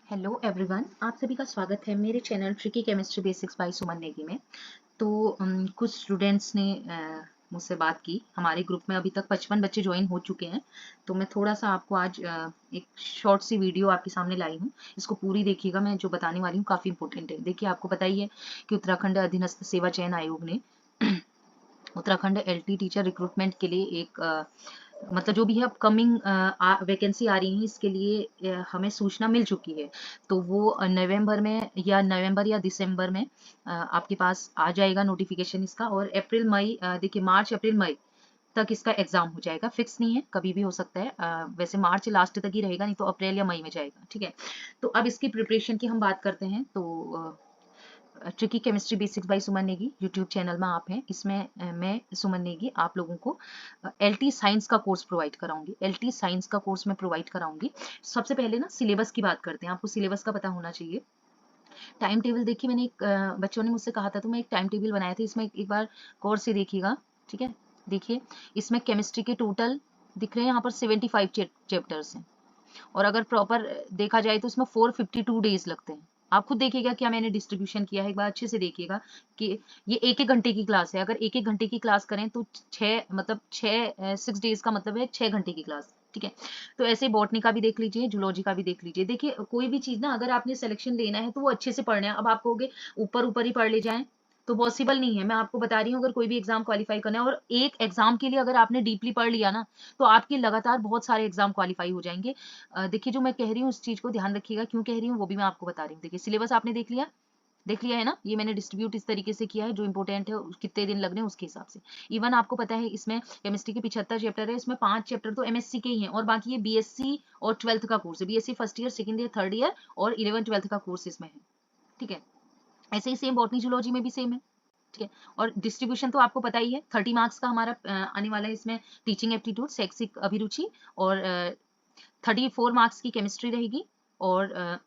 Hello everyone, आप सभी का स्वागत है मेरे channel tricky chemistry basics by Suman Negi में। तो कुछ स्टूडेंट्स ने मुझसे बात की। हमारे ग्रुप में अभी तक 55 बच्चे ज्वाइन हो चुके हैं। तो मैं थोड़ा सा आपको आज एक शॉर्ट सी वीडियो आपके सामने लाई हूँ। इसको पूरी देखिएगा, मैं जो बताने वाली हूँ काफ़ी इंपॉर्टेंट है। देखिए, आपको पता ही है कि उत्तराखंड अधीनस्थ सेवा चयन आयोग ने उत्तराखंड एलटी टीचर रिक्रूटमेंट के लिए एक मतलब जो भी है अपकमिंग वैकेंसी आ रही है, इसके लिए हमें सूचना मिल चुकी है। तो वो नवंबर या दिसंबर में आपके पास आ जाएगा नोटिफिकेशन इसका। और अप्रैल मई देखिए, मार्च अप्रैल मई तक इसका एग्जाम हो जाएगा। फिक्स नहीं है, कभी भी हो सकता है। वैसे मार्च लास्ट तक ही रहेगा, नहीं तो अप्रैल या मई में जाएगा। ठीक है, तो अब इसकी प्रिपरेशन की हम बात करते हैं। तो tricky chemistry basics by Suman Negi YouTube channel में आप हैं। इसमें मैं सुमन नेगी आप लोगों को एलटी साइंस का कोर्स प्रोवाइड कराऊंगी। एलटी साइंस का कोर्स मैं प्रोवाइड कराऊंगी। सबसे पहले ना सिलेबस की बात करते हैं। आपको सिलेबस का पता होना चाहिए। टाइम टेबल देखिए, मैंने एक बच्चों ने मुझसे कहा था, तो मैं एक टाइम टेबल बनाया था। इसमें एक बार कोर्स से देखिएगा। ठीक है, देखिए इसमें केमिस्ट्री के टोटल दिख रहे हैं यहाँ पर 75 चैप्टर्स हैं। और अगर प्रॉपर देखा जाए तो इसमें 452 डेज लगते हैं। आप खुद देखिएगा क्या मैंने डिस्ट्रीब्यूशन किया है, एक बार अच्छे से देखिएगा कि ये एक एक घंटे की क्लास है। अगर एक एक घंटे की क्लास करें तो छः 6 डेज का मतलब है 6 घंटे की क्लास। ठीक है, तो ऐसे बॉटनी का भी देख लीजिए, जूलॉजी का भी देख लीजिए। देखिए, कोई भी चीज़ ना अगर आपने सिलेक्शन लेना है तो वो अच्छे से पढ़ना है। अब आप कहोगे ऊपर ऊपर ही पढ़ ले जाएं, तो पॉसिबल नहीं है। मैं आपको बता रही हूँ, अगर कोई भी एग्जाम क्वालिफाई करना है और एक एग्जाम के लिए अगर आपने डीपली पढ़ लिया ना, तो आपके लगातार बहुत सारे एग्जाम क्वालिफाई हो जाएंगे। देखिए, जो मैं कह रही हूँ उस चीज को ध्यान रखिएगा, क्यों कह रही हूँ वो भी मैं आपको बता रही हूँ। देखिए, सिलेबस आपने देख लिया है ना। ये मैंने डिस्ट्रीब्यूट इस तरीके से किया है, जो इंपॉर्टेंट है कितने दिन लगने उसके हिसाब से। इवन आपको पता है इसमें केमिस्ट्री के 75 चैप्टर है, इसमें 5 चैप्टर तो एमएससी के ही हैं, और बाकी ये बीएससी और 12th का कोर्स है। BSc first year, second year, third year और 11th 12th का कोर्स इसमें है। ठीक है, ऐसे ही सेम बॉटनी जूलॉजी में भी सेम है। ठीक है, और डिस्ट्रीब्यूशन तो आपको पता ही है। 30 मार्क्स का हमारा आने वाला है इसमें। टीचिंग एप्टीट्यूड, शैक्षिक अभिरुचि, और 34 मार्क्स की केमिस्ट्री रहेगी, और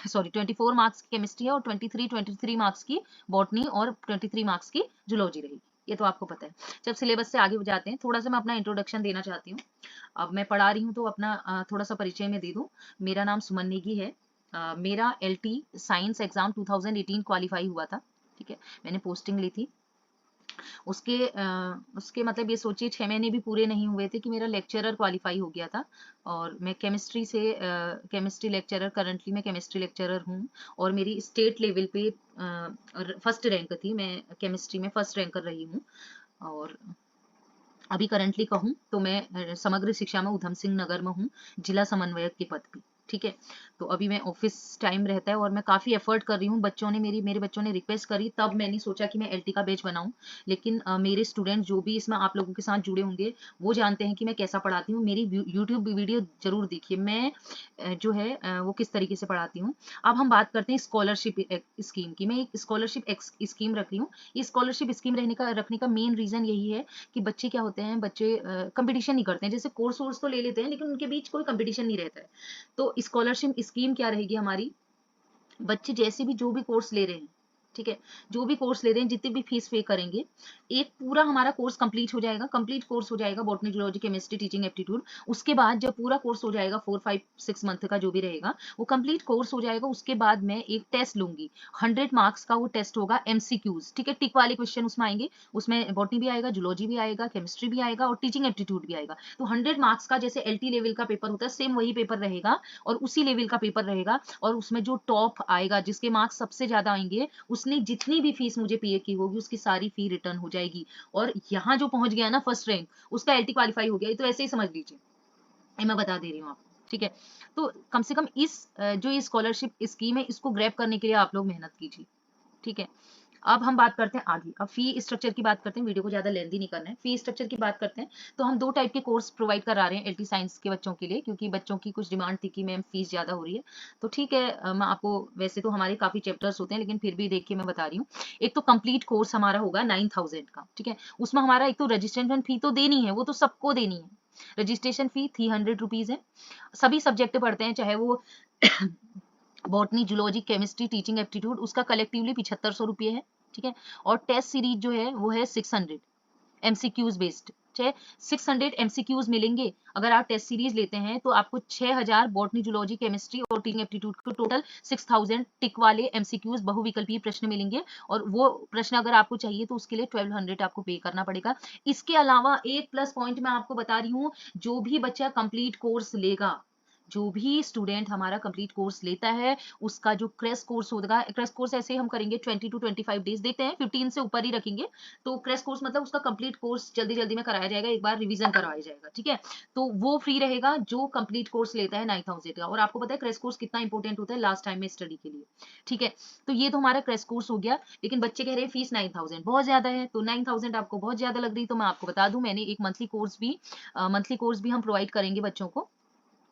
सॉरी 24 मार्क्स की केमिस्ट्री है, और 23 मार्क्स की बॉटनी, और 23 मार्क्स की जूलॉजी रहेगी। ये तो आपको पता है। जब सिलेबस से आगे जाते हैं, थोड़ा सा मैं अपना इंट्रोडक्शन देना चाहती हूँ। अब मैं पढ़ा रही हूँ तो अपना थोड़ा सा परिचय में दे दूँ। मेरा नाम सुमन नेगी है। मेरा एलटी साइंस एग्जाम 2018 क्वालिफाई हुआ था। ठीक है, मैंने पोस्टिंग ली थी। उसके मतलब ये सोचिए 6 महीने भी पूरे नहीं हुए थे कि मेरा लेक्चरर क्वालिफाई हो गया था। और मैं केमिस्ट्री लेक्चरर, करंटली मैं केमिस्ट्री लेक्चरर हूँ। और मेरी स्टेट लेवल पे फर्स्ट रैंक थी। मैं केमिस्ट्री में फर्स्ट रैंकर रही हूँ। और अभी करंटली कहूँ तो मैं समग्र शिक्षा में उधम सिंह नगर में हूँ, जिला समन्वयक के पद पे। ठीक है, तो अभी मैं ऑफिस टाइम रहता है और मैं काफ़ी एफर्ट कर रही हूँ। मेरे बच्चों ने रिक्वेस्ट करी, तब मैंने सोचा कि मैं एलटी का बैच बनाऊँ। लेकिन मेरे स्टूडेंट जो भी इसमें आप लोगों के साथ जुड़े होंगे, वो जानते हैं कि मैं कैसा पढ़ाती हूँ। मेरी यूट्यूब वीडियो जरूर देखिए, मैं जो है वो किस तरीके से पढ़ाती हूँ। अब हम बात करते हैं स्कॉलरशिप स्कीम की। मैं एक स्कॉलरशिप स्कीम रख रही हूँ। ये स्कॉलरशिप स्कीम रखने का मेन रीज़न यही है कि बच्चे क्या होते हैं, बच्चे कंपटीशन नहीं करते हैं। जैसे कोर्स वोर्स तो ले लेते हैं, लेकिन उनके बीच कोई कंपटीशन नहीं रहता है। तो स्कॉलरशिप स्कीम क्या रहेगी हमारी, बच्चे जैसे भी जो भी कोर्स ले रहे हैं, ठीक है, जो भी कोर्स ले रहे हैं, जितनी भी फीस पे करेंगे, एक पूरा हमारा कोर्स कंप्लीट हो जाएगा। कंप्लीट कोर्स हो जाएगा botany, zoology, chemistry, teaching aptitude. उसके बाद जब पूरा कोर्स हो जाएगा, 4 5 6 मंथ का जो भी रहेगा, वो कंप्लीट कोर्स हो जाएगा। उसके बाद मैं एक टेस्ट लूंगी। 100 मार्क्स का वो टेस्ट होगा, एमसीक्यूज। ठीक है, टिक वाले क्वेश्चन उसमें आएंगे। उसमें बॉटनी भी आएगा, जूलॉजी भी आएगा, केमिस्ट्री भी आएगा, और टीचिंग एप्टीट्यूड भी आएगा। तो 100 मार्क्स का जैसे एलटी लेवल का पेपर होता है, सेम वही पेपर रहेगा, और उसी लेवल का पेपर रहेगा। और उसमें जो टॉप आएगा, जिसके मार्क्स सबसे ज्यादा आएंगे, उसने जितनी भी फीस मुझे पे की होगी, उसकी सारी फी रिटर्न हो जाएगी। और यहाँ जो पहुंच गया ना फर्स्ट रैंक, उसका एलटी क्वालिफाई हो गया। ये तो ऐसे ही समझ लीजिए, ये मैं बता दे रही हूँ आपको। ठीक है, तो कम से कम जो ये स्कॉलरशिप स्कीम है, इसको ग्रैब करने के लिए आप लोग मेहनत कीजिए। ठीक है, अब हम बात करते हैं आगे। अब फी स्ट्रक्चर की बात करते हैं, वीडियो को ज़्यादा लेंदी नहीं करना है। फी स्ट्रक्चर की बात करते हैं, तो हम 2 टाइप के कोर्स प्रोवाइड करा रहे हैं एलटी साइंस के बच्चों के लिए, क्योंकि बच्चों की कुछ डिमांड थी कि मैम फीस ज़्यादा हो रही है। तो ठीक है, मैं आपको, वैसे तो हमारे काफ़ी चैप्टर्स होते हैं, लेकिन फिर भी देखिए मैं बता रही हूँ। एक तो कंप्लीट कोर्स हमारा होगा 9000 का। ठीक है, उसमें हमारा एक तो रजिस्ट्रेशन फी तो देनी है, वो तो सबको देनी है। रजिस्ट्रेशन फी 300 रुपीज़ है। सभी सब्जेक्ट पढ़ते हैं, चाहे वो botany, zoology, chemistry, teaching aptitude, उसका कलेक्टिवली 7500 रुपये है। ठीक है, और टेस्ट सीरीज जो है वो है 600, एमसीक्यूज बेस्ड। है 600 MCQs मिलेंगे। अगर आप टेस्ट सीरीज लेते हैं तो आपको 6000 बॉटनी, जूलॉजी, केमिस्ट्री और टीचिंग एप्टीट्यूड को टोटल 6000 टिक वाले MCQs बहुविकल्पीय प्रश्न मिलेंगे, और वो प्रश्न अगर आपको चाहिए तो उसके लिए 1200 आपको पे करना पड़ेगा। इसके अलावा एक प्लस पॉइंट मैं आपको बता रही हूँ, जो भी बच्चा कंप्लीट कोर्स लेगा, जो भी स्टूडेंट हमारा कंप्लीट कोर्स लेता है, उसका जो क्रैश कोर्स होगा, क्रैश कोर्स ऐसे हम करेंगे 20 to 25 डेज देते हैं, 15 से ऊपर ही रखेंगे। तो क्रैश कोर्स मतलब उसका कंप्लीट कोर्स जल्दी जल्दी में कराया जाएगा, एक बार रिवीजन करवाया जाएगा, ठीक है। तो वो फ्री रहेगा जो कंप्लीट कोर्स लेता है 9000 का। और आपको पता है क्रैश कोर्स कितना इंपॉर्टेंट होता है लास्ट टाइम में स्टडी के लिए, ठीक है। तो ये तो हमारा क्रैश कोर्स हो गया। लेकिन बच्चे कह रहे हैं फीस 9000 बहुत ज्यादा है, तो 9000 आपको बहुत ज्यादा लग रही, तो मैं आपको बता दूं मैंने एक मंथली कोर्स भी हम प्रोवाइड करेंगे बच्चों को।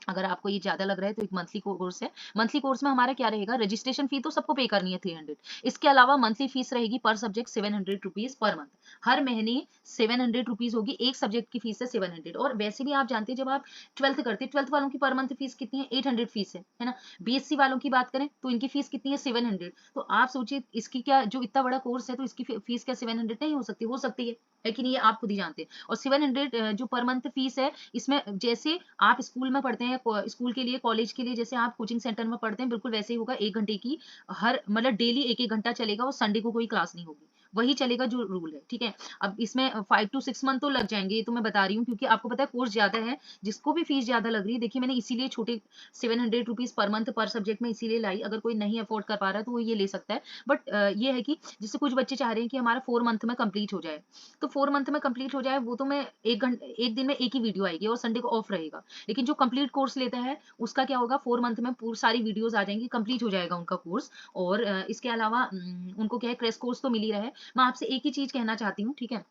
अगर आपको ये ज्यादा लग रहा है तो एक मंथली कोर्स है। मंथली कोर्स में हमारा क्या रहेगा, रजिस्ट्रेशन फी तो सबको पे करनी है 300। इसके अलावा मंथली फीस रहेगी पर सब्जेक्ट 700 रुपीज पर मंथ। हर महीने 700 रुपीज होगी, एक सब्जेक्ट की फीस है 700। और वैसे भी आप जानते हैं जब आप 12th करते हैं, 12th वालों की पर मंथ फीस कितनी है, 800 फीस है ना। BSc वालों की बात करें तो इनकी फीस कितनी है, 700। तो आप सोचिए इसकी क्या, जो इतना बड़ा कोर्स है तो इसकी फीस क्या 700 नहीं हो सकती है कि नहीं, ये आप खुद ही जानते हैं। और 700 जो पर मंथ फीस है, इसमें जैसे आप स्कूल में पढ़ते हैं, स्कूल के लिए, कॉलेज के लिए जैसे आप कोचिंग सेंटर में पढ़ते हैं, बिल्कुल वैसे ही होगा। 1 घंटे की हर मतलब डेली एक घंटा चलेगा, और संडे को कोई क्लास नहीं होगी, वही चलेगा जो रूल है, ठीक है। अब इसमें 5 to 6 मंथ तो लग जाएंगे, ये तो मैं बता रही हूँ, क्योंकि आपको पता है कोर्स ज्यादा है, जिसको भी फीस ज्यादा लग रही है। देखिए मैंने इसीलिए छोटे 700 रुपीज पर मंथ पर सब्जेक्ट में इसीलिए लाई। अगर कोई नहीं अफोर्ड कर पा रहा है तो वो ये ले सकता है। बट ये है कि जैसे कुछ बच्चे चाह रहे हैं कि हमारा 4 मंथ में कंप्लीट हो जाए, तो 4 मंथ में कंप्लीट हो जाए, वो तो मैं एक दिन में एक ही वीडियो आएगी और संडे को ऑफ रहेगा। लेकिन जो कंप्लीट कोर्स लेता है उसका क्या होगा, 4 मंथ में पूरी सारी वीडियोस आ जाएंगी, कंप्लीट हो जाएगा उनका कोर्स। और इसके अलावा उनको क्या है, क्रैश कोर्स तो मिल ही रहा है। मैं आपसे एक ही चीज कहना चाहती हूँ, ठीक है।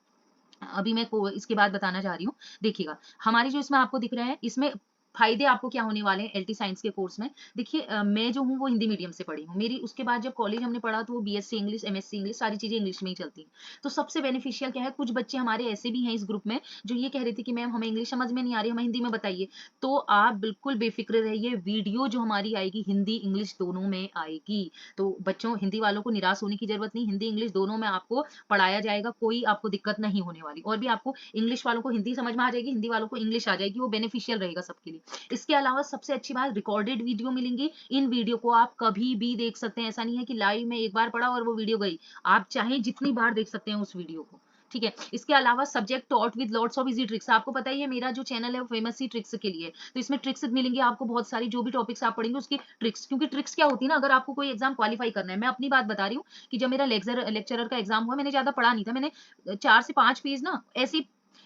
अभी मैं इसके बाद बताना चाह रही हूँ। देखिएगा हमारी जो इसमें आपको दिख रहा है, इसमें फायदे आपको क्या होने वाले हैं LT साइंस के कोर्स में। देखिए मैं जो हूँ वो हिंदी मीडियम से पढ़ी हूँ, मेरी उसके बाद जब कॉलेज हमने पढ़ा तो वो BSc इंग्लिश, MSc इंग्लिश, सारी चीजें इंग्लिश में ही चलती हैं। तो सबसे बेनिफिशियल क्या है, कुछ बच्चे हमारे ऐसे भी हैं इस ग्रुप में जो ये कह रहे थे कि मैम हमें इंग्लिश समझ में नहीं आ रही, हमें हिंदी में बताइए। तो आप बिल्कुल बेफिक्र रहिए, वीडियो जो हमारी आएगी हिंदी इंग्लिश दोनों में आएगी। तो बच्चों, हिंदी वालों को निराश होने की जरूरत नहीं, हिंदी इंग्लिश दोनों में आपको पढ़ाया जाएगा, कोई आपको दिक्कत नहीं होने वाली। और भी आपको इंग्लिश वालों को हिंदी समझ में आ जाएगी, हिंदी वालों को इंग्लिश आ जाएगी, वो बेनिफिशियल रहेगा सबके लिए। इसके अलावा सबसे अच्छी बात, रिकॉर्डेड वीडियो मिलेंगी। इन वीडियो को आप कभी भी देख सकते हैं, ऐसा नहीं है कि लाइव में एक बार पढ़ा और वो वीडियो गई, आप चाहे जितनी बार देख सकते हैं उस वीडियो को, ठीक है। इसके अलावा subject taught with lots of easy tricks, आपको पता ही है मेरा जो चैनल है वो फेमस ही ट्रिक्स के लिए, तो इसमें ट्रिक्स मिलेंगे आपको बहुत सारी, जो भी टॉपिक्स आप पढ़ेंगे उसकी ट्रिक्स। क्योंकि ट्रिक्स क्या होती है ना, अगर आपको कोई एग्जाम क्वालिफाई करना है, मैं अपनी बात बता रही हूँ कि जब मेरा लेक्चरर का एग्जाम हुआ, मैंने ज्यादा पढ़ा नहीं था, मैंने 4 से 5 पेज ना ऐसे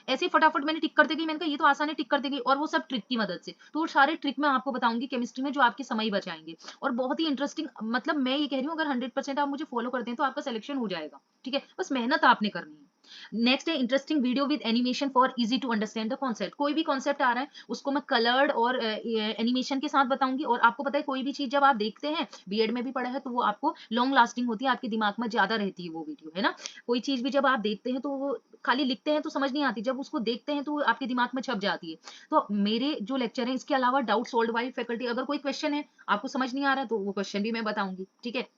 ऐसे फटाफट मैंने टिक करते गई, मैंने कहा ये तो आसान है, टिक करते गई, और वो सब ट्रिक की मदद से। तो वो सारे ट्रिक मैं आपको बताऊंगी केमिस्ट्री में, जो आपके समय बचाएंगे। और बहुत ही इंटरेस्टिंग, मतलब मैं ये कह रही हूँ अगर 100% आप मुझे फॉलो करते हैं तो आपका सिलेक्शन हो जाएगा, ठीक है। बस मेहनत आपने करनी है। नेक्स्ट है interesting video with animation for easy to understand the concept. कोई भी कॉन्सेप्ट आ रहा है उसको मैं कलर्ड और एनिमेशन के साथ बताऊंगी। और आपको पता है कोई भी चीज जब आप देखते हैं, बीएड में भी पढ़ा है, तो वो आपको लॉन्ग लास्टिंग होती है, आपके दिमाग में ज्यादा रहती है वो वीडियो, है ना। कोई चीज भी जब आप देखते हैं तो वो खाली लिखते हैं तो समझ नहीं आती, जब उसको देखते हैं तो आपके दिमाग में छप जाती है। तो मेरे जो लेक्चर है, इसके अलावा डाउट सॉल्व बाय फैकल्टी, अगर कोई क्वेश्चन है आपको समझ नहीं आ रहा है तो वो क्वेश्चन भी मैं बताऊंगी, ठीक है।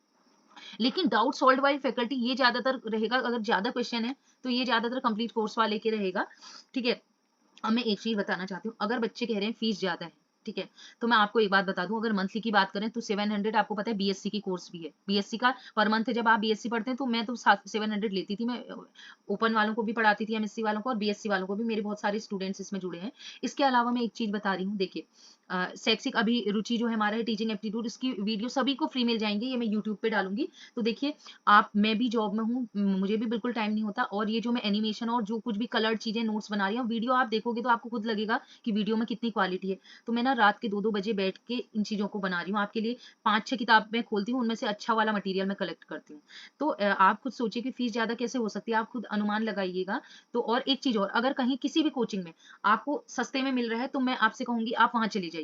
लेकिन डाउट सॉल्व बाय फैकल्टी ये ज्यादातर रहेगा, अगर ज्यादा क्वेश्चन है तो ये ज्यादातर कंप्लीट कोर्स वाले के रहेगा, ठीक है। अब मैं एक चीज बताना चाहती हूँ, अगर बच्चे कह रहे हैं फीस ज्यादा है, ठीक है, तो मैं आपको एक बात बता दूं, अगर मंथली की बात करें तो 700, आपको पता है BSc की कोर्स भी है, BSc का पर मंथ जब आप BSc पढ़ते हैं तो मैं तो 700 लेती थी। मैं ओपन वालों को भी पढ़ाती थी, MSc वालों को और BSc वालों को भी, मेरे बहुत सारे स्टूडेंट्स इसमें जुड़े हैं। इसके अलावा मैं एक चीज बता रही हूँ, देखिए शैक्षिक अभी रुचि जो है हमारा है टीचिंग एप्टीट्यूड, इसकी वीडियो सभी को फ्री मिल जाएंगे, ये मैं यूट्यूब पे डालूंगी। तो देखिए आप, मैं भी जॉब में हूँ, मुझे भी बिल्कुल टाइम नहीं होता, और ये जो मैं एनिमेशन और जो कुछ भी कलर्ड चीजें नोट्स बना रही हूँ, वीडियो आप देखोगे तो आपको खुद लगेगा कि वीडियो में कितनी क्वालिटी है। तो मैं ना रात के 2-2 बजे बैठ के इन चीजों को बना रही हूँ आपके लिए। 5-6 किताब मैं खोलती हूँ, उनमें से अच्छा वाला मटेरियल मैं कलेक्ट करती हूँ। तो आप खुद सोचिए कि फीस ज्यादा कैसे हो सकती है, आप खुद अनुमान लगाइएगा। तो और एक चीज और, अगर कहीं किसी भी कोचिंग में आपको सस्ते में मिल रहा है तो मैं आपसे कहूंगी आप वहां चले जाइए,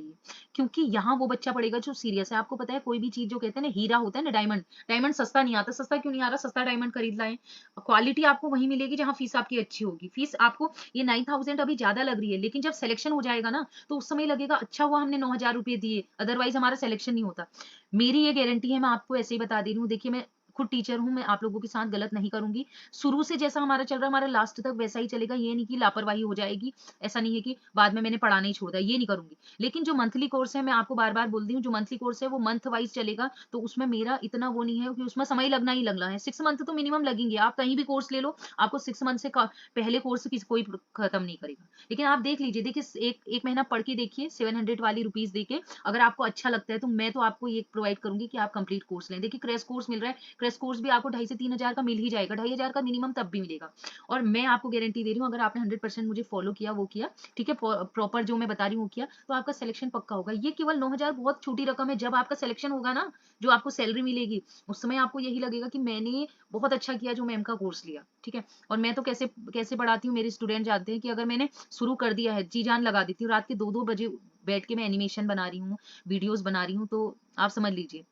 क्योंकि यहाँ वो बच्चा पढ़ेगा जो सीरियस है। आपको पता है कोई भी चीज जो कहते हैं ना, हीरा होता है ना, डायमंड, डायमंड सस्ता नहीं आता, सस्ता क्यों नहीं आ रहा, सस्ता डायमंड खरीद लाए। क्वालिटी आपको वहीं मिलेगी जहां फीस आपकी अच्छी होगी। फीस आपको ये 9000 अभी ज्यादा लग रही है, लेकिन जब सिलेक्शन हो जाएगा ना तो उस समय लगेगा अच्छा हुआ हमने 9000 रुपए दिए, अदरवाइज हमारा सिलेक्शन नहीं होता। मेरी ये गारंटी है, मैं आपको ऐसे ही बता दे रही हूँ। देखिए मैं खुद टीचर हूँ, मैं आप लोगों के साथ गलत नहीं करूँगी। शुरू से जैसा हमारा चल रहा है, हमारा लास्ट तक वैसा ही चलेगा। ये नहीं कि लापरवाही हो जाएगी, ऐसा नहीं है कि बाद में मैंने पढ़ाना ही छोड़ दिया, ये नहीं करूँगी। लेकिन जो मंथली कोर्स है, मैं आपको बार-बार बोलती हूँ, जो मंथली कोर्स है वो मंथ वाइज़ चलेगा, तो उसमें मेरा इतना वो नहीं है कि उसमें समय लगना ही लगना है। 6 मंथ तो मिनिमम लगेंगे। आप कहीं भी कोर्स ले लो, आपको 6 मंथ से क पहले कोर्स किसी कोई खत्म नहीं करेगा। लेकिन आप देख लीजिए, देखिए एक महीना पढ़ के देखिए 700 वाली रुपीज़ देके, अगर आपको अच्छा लगता है तो मैं तो आपको ये प्रोवाइड करूँगी कि आप कंप्लीट कोर्स लें। देखिए क्रैश कोर्स मिल रहा है, क्रैश कोर्स भी आपको 2,500 से 3,000 का मिल ही जाएगा, 2,500 का मिनिमम तब भी मिलेगा। और मैं आपको गारंटी दे रही हूँ, अगर आपने 100% मुझे फॉलो किया, वो किया, ठीक है, प्रॉपर जो मैं बता रही हूँ वो किया, तो आपका सिलेक्शन पक्का होगा। ये केवल 9,000 बहुत छोटी रकम है। जब आपका सिलेक्शन होगा ना, जो आपको सैलरी मिलेगी, उस समय आपको यही लगेगा कि मैंने बहुत अच्छा किया जो मैम का कोर्स लिया, ठीक है। और मैं तो कैसे कैसे पढ़ाती हूँ, मेरे स्टूडेंट जानते हैं कि अगर मैंने शुरू कर दिया है, जी जान लगा देती हूँ, रात के 2-2 बजे बैठ के मैं एनिमेशन बना रही हूँ, वीडियोस बना रही हूँ, तो आप समझ लीजिए,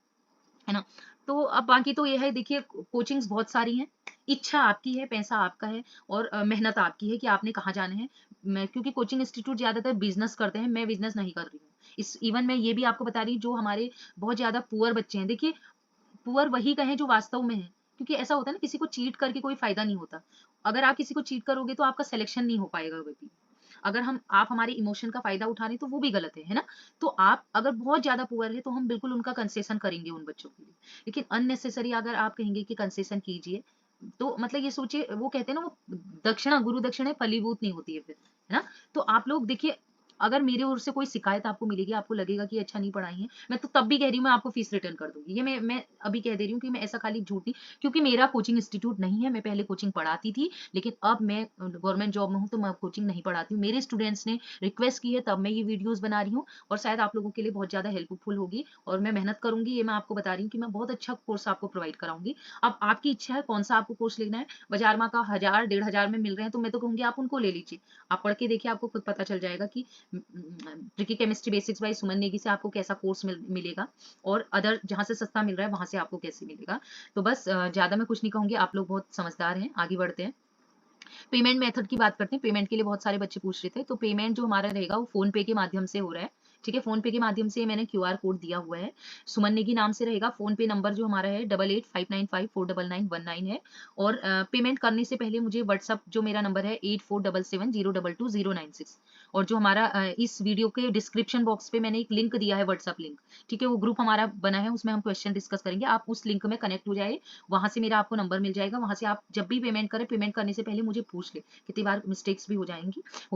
है ना? तो अब बाकी तो ये है, देखिए कोचिंग्स बहुत सारी हैं, इच्छा आपकी है, पैसा आपका है, और मेहनत आपकी है कि आपने कहाँ जाना है। मैं क्योंकि कोचिंग इंस्टीट्यूट ज़्यादातर बिज़नेस करते हैं, मैं बिज़नेस नहीं कर रही हूँ। इस इवन मैं ये भी आपको बता रही हूँ, जो हमारे बहुत ज़्यादा पुअर बच्चे हैं, देखिए पुअर वही कहें जो वास्तव में है, क्योंकि ऐसा होता है ना, किसी को चीट करके कोई फ़ायदा नहीं होता। अगर आप किसी को चीट करोगे तो आपका सिलेक्शन नहीं हो पाएगा कभी। अगर आप हमारे इमोशन का फ़ायदा उठा रहे हैं तो वो भी गलत है ना? तो आप अगर बहुत ज़्यादा पुअर है तो हम बिल्कुल उनका कंसेशन करेंगे उन बच्चों के लिए। लेकिन अननेसेसरी अगर आप कहेंगे कि कंसेशन कीजिए, तो मतलब ये सोचिए, वो कहते हैं ना, वो दक्षिणा गुरु दक्षिणा फलीभूत नहीं होती है फिर, है ना? तो आप लोग देखिए, अगर मेरी ओर से कोई शिकायत आपको मिलेगी, आपको लगेगा कि अच्छा नहीं पढ़ाई है, मैं तो तब भी कह रही हूँ मैं आपको फीस रिटर्न कर दूँगी। ये मैं अभी कह दे रही हूँ कि मैं ऐसा खाली झूठ नहीं, क्योंकि मेरा कोचिंग इंस्टीट्यूट नहीं है, मैं पहले कोचिंग पढ़ाती थी, लेकिन अब मैं गवर्नमेंट जॉब में हूँ तो मैं अब कोचिंग नहीं पढ़ाती हूँ। मेरे स्टूडेंट्स ने रिक्वेस्ट की है तब मैं ये वीडियोज़ बना रही हूँ, और शायद आप लोगों के लिए बहुत ज़्यादा हेल्पफुल होगी, और मैं मेहनत करूँगी, ये मैं आपको बता रही हूँ कि मैं बहुत अच्छा कोर्स आपको प्रोवाइड कराऊँगी। अब आपकी इच्छा है कौन-सा आपको कोर्स लेना है, बाज़ार में का 1000 डेढ़ हज़ार में मिल रहे हैं, तो मैं तो कहूँगी आप उनको ले लीजिए। आप पढ़ के देखिए, आपको खुद पता चल जाएगा कि tricky chemistry basics by Suman Negi से आपको कैसा कोर्स मिलेगा, और अदर जहाँ से सस्ता मिल रहा है वहाँ से आपको कैसे मिलेगा। तो बस ज़्यादा मैं कुछ नहीं कहूँगी, आप लोग बहुत समझदार हैं, आगे बढ़ते हैं। पेमेंट मेथड की बात करते हैं। पेमेंट के लिए बहुत सारे बच्चे पूछ रहे थे, तो पेमेंट जो हमारा रहेगा वो फ़ोन पे के माध्यम से हो रहा है, ठीक है? फ़ोन पे के माध्यम से मैंने क्यूआर कोड दिया हुआ है। सुमन नेगी नाम से रहेगा। फ़ोन पे नंबर जो हमारा है 8859549919 है, और पेमेंट करने से पहले मुझे व्हाट्सएप जो मेरा नंबर है 8477022096, और जो हमारा इस वीडियो के डिस्क्रिप्शन बॉक्स पे मैंने एक लिंक दिया है, व्हाट्सएप लिंक, ठीक है? वो ग्रुप हमारा बना है, उसमें हम क्वेश्चन डिस्कस करेंगे। आप उस लिंक में कनेक्ट हो जाइए, वहाँ से मेरा आपको नंबर मिल जाएगा। वहाँ से आप जब भी पेमेंट करें, पेमेंट करने से पहले मुझे पूछ लें, कितनी बार मिस्टेक्स भी हो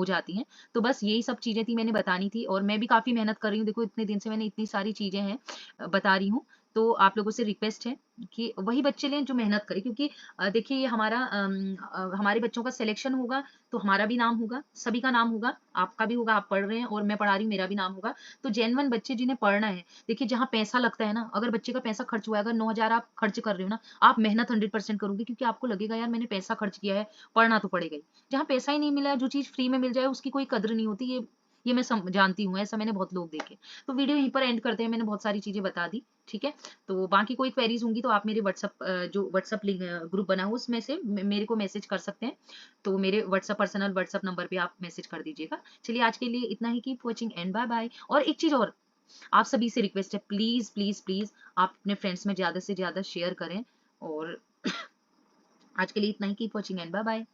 जाती हैं। तो बस यही सब चीज़ें थी, मैंने बतानी थी, और मैं भी काफ़ी मेहनत कर रही हूँ। देखो इतने दिन से मैंने इतनी सारी चीज़ें हैं, बता रही हूँ। तो आप लोगों से रिक्वेस्ट है कि वही बच्चे लें जो मेहनत करें, क्योंकि देखिए ये हमारे बच्चों का सिलेक्शन होगा, तो हमारा भी नाम होगा, सभी का नाम होगा, आपका भी होगा, आप पढ़ रहे हैं और मैं पढ़ा रही हूँ, मेरा भी नाम होगा। तो जेन्युइन बच्चे जिन्हें पढ़ना है, देखिए जहाँ पैसा लगता है ना, अगर बच्चे का पैसा खर्च हुआ है, अगर 9,000 आप खर्च कर रहे हो ना, आप मेहनत 100% करोगे, क्योंकि आपको लगेगा यार मैंने पैसा खर्च किया है, पढ़ना तो पड़ेगा ही। जहाँ पैसा ही नहीं मिला है, जो चीज़ फ्री में मिल जाए उसकी कोई कदर नहीं होती, ये मैं जानती हूँ, ऐसा मैंने बहुत लोग देखे। तो वीडियो यहीं पर एंड करते हैं, मैंने बहुत सारी चीज़ें बता दी, ठीक है? तो बाकी कोई क्वेरीज़ होंगी तो आप मेरे जो व्हाट्सएप लिंक ग्रुप बना हो उसमें से मेरे को मैसेज कर सकते हैं। तो मेरे पर्सनल व्हाट्सएप नंबर पे आप मैसेज कर दीजिएगा। चलिए आज के लिए इतना ही, keep watching and bye bye. और एक चीज़ और, आप सभी से रिक्वेस्ट है, प्लीज़, प्लीज़, प्लीज़ आप अपने फ्रेंड्स में ज़्यादा से ज़्यादा शेयर करें, और आज के लिए इतना ही, keep watching and bye bye.